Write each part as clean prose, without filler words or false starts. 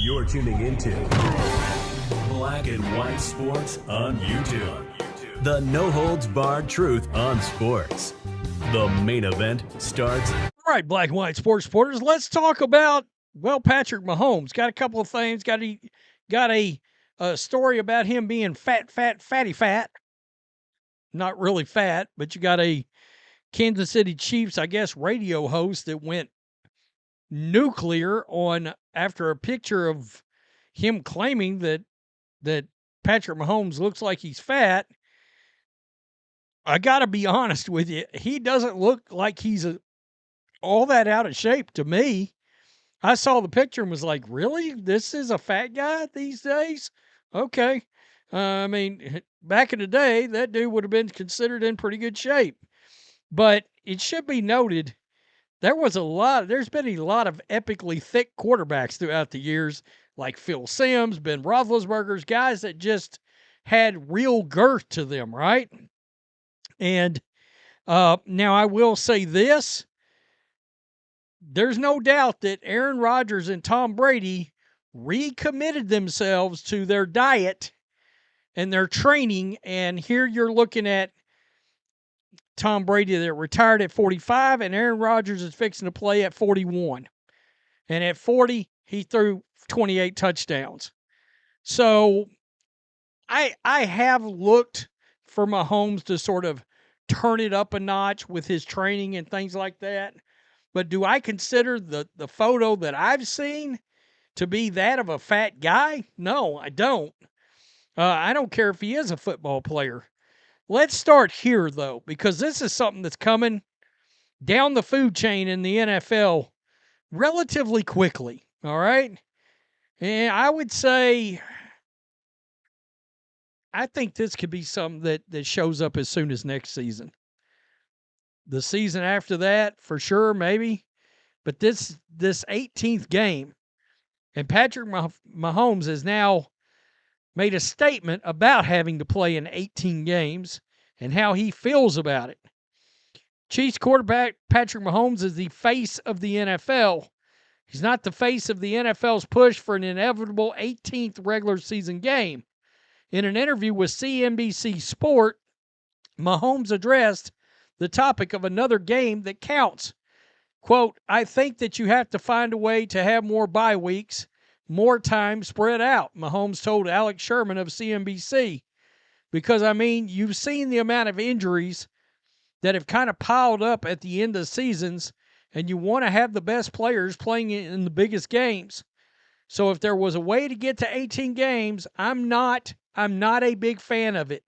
You're tuning into Black and White Sports on YouTube. The no-holds-barred truth on sports. The main event starts. All right, Black and White Sports supporters, let's talk about, Patrick Mahomes. Got a couple of things. Got a story about him being fatty fat. Not really fat, but you got a Kansas City Chiefs, I guess, radio host that went nuclear on after a picture of him claiming that Patrick Mahomes looks like he's fat. I got to be honest with you. He doesn't look like he's all that out of shape to me. I saw the picture and was like, really? This is a fat guy these days? Okay. I mean, back in the day, that dude would have been considered in pretty good shape. But it should be noted, there's been a lot of epically thick quarterbacks throughout the years, like Phil Simms, Ben Roethlisberger's, guys that just had real girth to them, right? And now I will say this. There's no doubt that Aaron Rodgers and Tom Brady recommitted themselves to their diet and their training. And here you're looking at Tom Brady that retired at 45, and Aaron Rodgers is fixing to play at 41. And at 40, he threw 28 touchdowns. So I have looked for Mahomes to sort of turn it up a notch with his training and things like that. But do I consider the photo that I've seen to be that of a fat guy? No, I don't. I don't care if he is a football player. Let's start here, though, because this is something that's coming down the food chain in the NFL relatively quickly, all right? And I would say I think this could be something that shows up as soon as next season. The season after that, for sure, maybe. But this 18th game, and Patrick Mahomes has now made a statement about having to play in 18 games and how he feels about it. Chiefs quarterback Patrick Mahomes is the face of the NFL. He's not the face of the NFL's push for an inevitable 18th regular season game. In an interview with CNBC Sport, Mahomes addressed the topic of another game that counts. Quote, I think that you have to find a way to have more bye weeks, more time spread out, Mahomes told Alex Sherman of CNBC. Because, I mean, you've seen the amount of injuries that have kind of piled up at the end of seasons, and you want to have the best players playing in the biggest games. So if there was a way to get to 18 games, I'm not a big fan of it.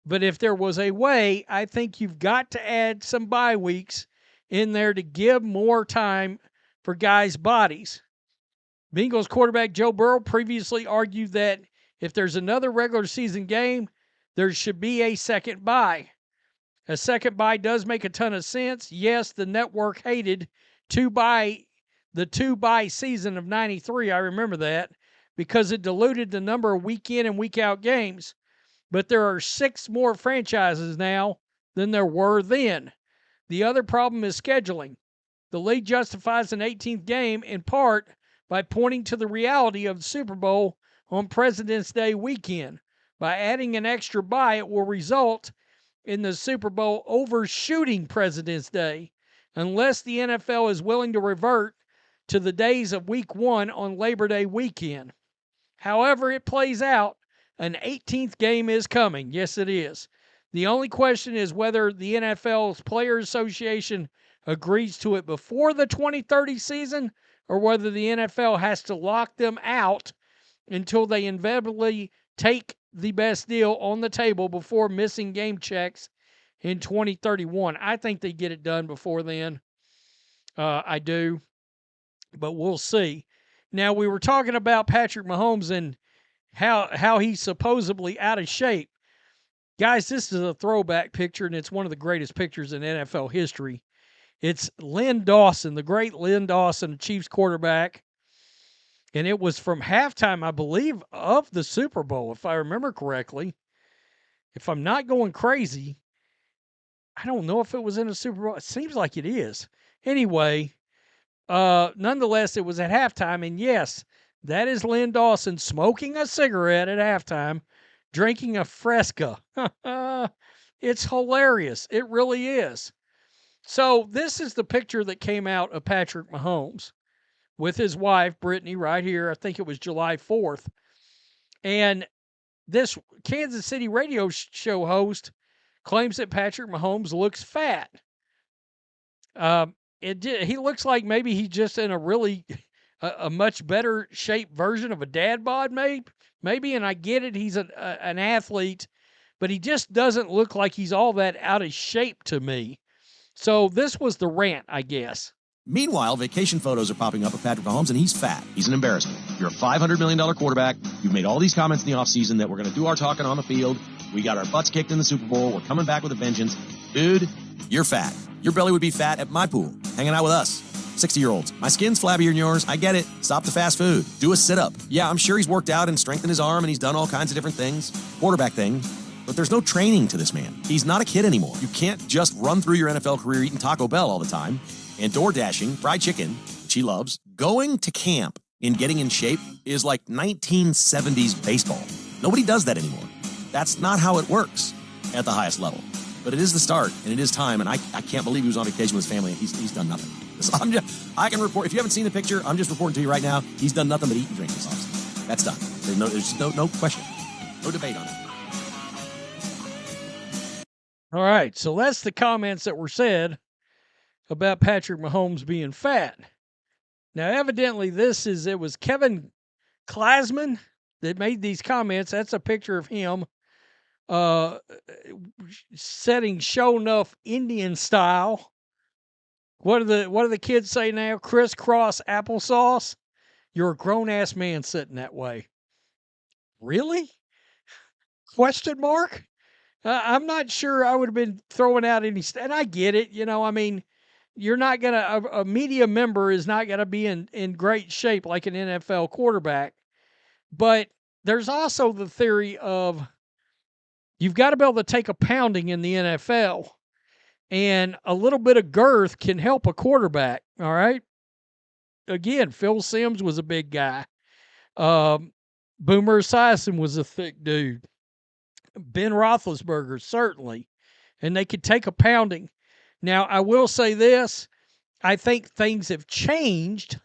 But if there was a way, I think you've got to add some bye weeks in there to give more time for guys' bodies. Bengals quarterback Joe Burrow previously argued that if there's another regular season game, there should be a second bye. A second bye does make a ton of sense. Yes, the network hated the two-bye season of 93. I remember that because it diluted the number of week in and week out games. But there are 6 more franchises now than there were then. The other problem is scheduling. The league justifies an 18th game in part by pointing to the reality of the Super Bowl on President's Day weekend. By adding an extra bye, it will result in the Super Bowl overshooting President's Day unless the NFL is willing to revert to the days of Week 1 on Labor Day weekend. However it plays out, an 18th game is coming. Yes, it is. The only question is whether the NFL's Players Association agrees to it before the 2030 season or whether the NFL has to lock them out until they inevitably take the best deal on the table before missing game checks in 2031. I think they get it done before then. I do. But we'll see. Now, we were talking about Patrick Mahomes and how he's supposedly out of shape. Guys, this is a throwback picture, and it's one of the greatest pictures in NFL history. It's Len Dawson, the great Len Dawson, the Chiefs quarterback. And it was from halftime, I believe, of the Super Bowl, if I remember correctly. If I'm not going crazy, I don't know if it was in a Super Bowl. It seems like it is. Anyway, Nonetheless, it was at halftime, and yes, that is Lynn Dawson smoking a cigarette at halftime, drinking a Fresca. It's hilarious. It really is. So this is the picture that came out of Patrick Mahomes with his wife, Brittany, right here. I think it was July 4th. And this Kansas City radio show host claims that Patrick Mahomes looks fat. He looks like maybe he's just in a really a much better shaped version of a dad bod, maybe. And I get it, he's an athlete, but he just doesn't look like he's all that out of shape to me. So this was the rant, I guess. Meanwhile, vacation photos are popping up of Patrick Mahomes, and he's fat. He's an embarrassment. You're a $500 million quarterback. You've made all these comments in the offseason that we're going to do our talking on the field. We got our butts kicked in the Super Bowl. We're coming back with a vengeance. Dude, you're fat. Your belly would be fat at my pool, hanging out with us. 60-year-olds. My skin's flabbier than yours. I get it. Stop the fast food. Do a sit-up. Yeah, I'm sure he's worked out and strengthened his arm, and he's done all kinds of different things. Quarterback thing. But there's no training to this man. He's not a kid anymore. You can't just run through your NFL career eating Taco Bell all the time and door dashing fried chicken, which he loves. Going to camp and getting in shape is like 1970s baseball. Nobody does that anymore. That's not how it works at the highest level. But it is the start, and it is time, and I can't believe he was on vacation with his family, and he's done nothing. So I can report, if you haven't seen the picture, I'm just reporting to you right now, he's done nothing but eat and drink this offseason. That's done. There's no question. No debate on it. All right, so that's the comments that were said about Patrick Mahomes being fat. Now, evidently, it was Kevin Klasman that made these comments. That's a picture of him setting show enough Indian style. What do the kids say now? Crisscross applesauce. You're a grown ass man sitting that way. Really? Question mark? I'm not sure I would have been throwing out any, and I get it. I mean, you're not going to, a media member is not going to be in great shape like an NFL quarterback. But there's also the theory of you've got to be able to take a pounding in the NFL, and a little bit of girth can help a quarterback. All right. Again, Phil Simms was a big guy. Boomer Esiason was a thick dude. Ben Roethlisberger, certainly. And they could take a pounding. Now, I will say this. I think things have changed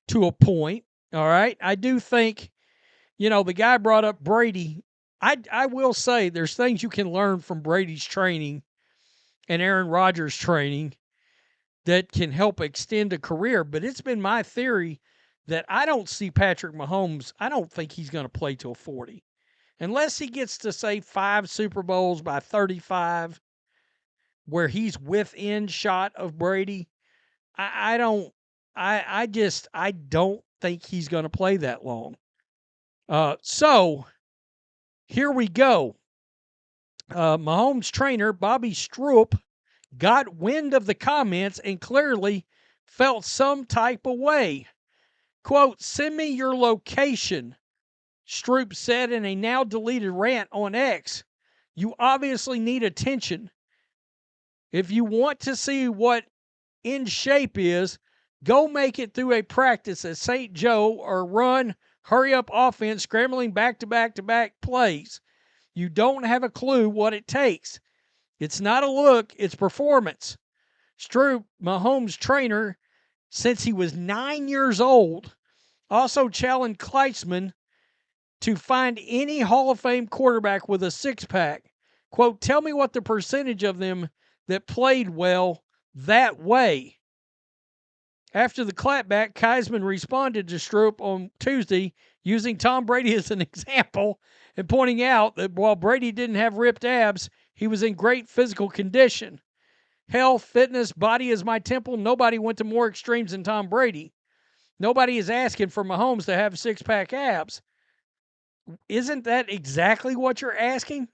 to a point, all right? I do think, the guy brought up Brady. I will say there's things you can learn from Brady's training and Aaron Rodgers' training that can help extend a career. But it's been my theory that I don't see Patrick Mahomes, I don't think he's going to play till 40. Unless he gets to, say, 5 Super Bowls by 35, where he's within shot of Brady, I don't think he's going to play that long. So here we go. Mahomes trainer Bobby Stroup got wind of the comments and clearly felt some type of way. Quote, "Send me your location," Stroup said in a now deleted rant on X. "You obviously need attention. If you want to see what in shape is, go make it through a practice at St. Joe or run hurry up offense scrambling back to back to back plays. You don't have a clue what it takes. It's not a look, it's performance." Stroup, Mahomes' trainer since he was 9 years old, also challenged Kleitzman to find any Hall of Fame quarterback with a six-pack. Quote, "Tell me what the percentage of them that played well that way." After the clapback, Kleitzman responded to Stroup on Tuesday using Tom Brady as an example and pointing out that while Brady didn't have ripped abs, he was in great physical condition. Health, fitness, body is my temple. Nobody went to more extremes than Tom Brady. Nobody is asking for Mahomes to have six-pack abs. Isn't that exactly what you're asking?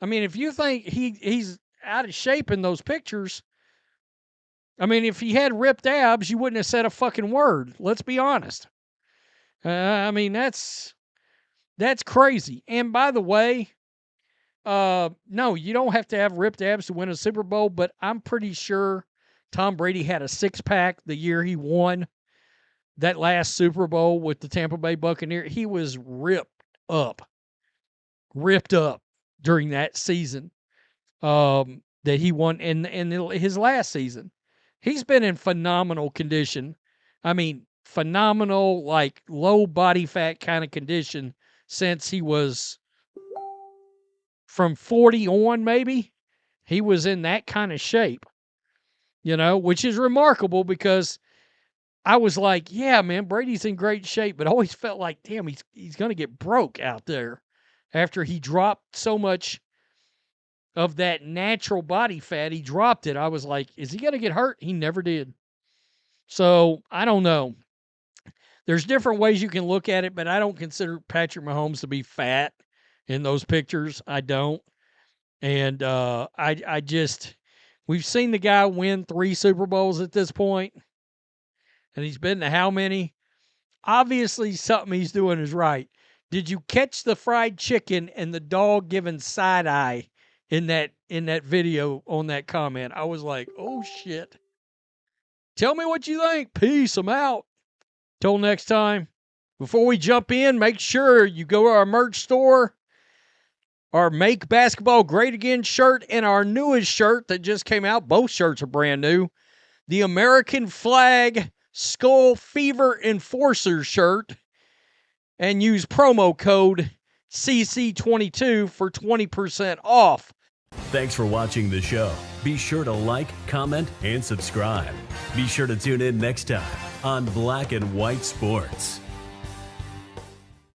I mean, if you think he's out of shape in those pictures, I mean, if he had ripped abs, you wouldn't have said a fucking word. Let's be honest. I mean, that's crazy. And by the way, no, you don't have to have ripped abs to win a Super Bowl, but I'm pretty sure Tom Brady had a six-pack the year he won that last Super Bowl with the Tampa Bay Buccaneers. He was ripped up during that season that he won in his last season. He's been in phenomenal condition. I mean, phenomenal, like low body fat kind of condition since he was from 40 on, maybe. He was in that kind of shape, which is remarkable because I was like, yeah, man, Brady's in great shape, but I always felt like, damn, he's going to get broke out there after he dropped so much of that natural body fat. He dropped it. I was like, is he going to get hurt? He never did. So I don't know. There's different ways you can look at it, but I don't consider Patrick Mahomes to be fat in those pictures. I don't. And I just, we've seen the guy win 3 Super Bowls at this point, and he's been to how many? Obviously, something he's doing is right. Did you catch the fried chicken and the dog giving side eye in that video on that comment? I was like, oh shit. Tell me what you think. Peace. I'm out. Till next time. Before we jump in, make sure you go to our merch store, our Make Basketball Great Again shirt, and our newest shirt that just came out. Both shirts are brand new. The American Flag Skull Fever Enforcer shirt. And use promo code CC22 for 20% off. Thanks for watching the show. Be sure to like, comment, and subscribe. Be sure to tune in next time on Black and White Sports.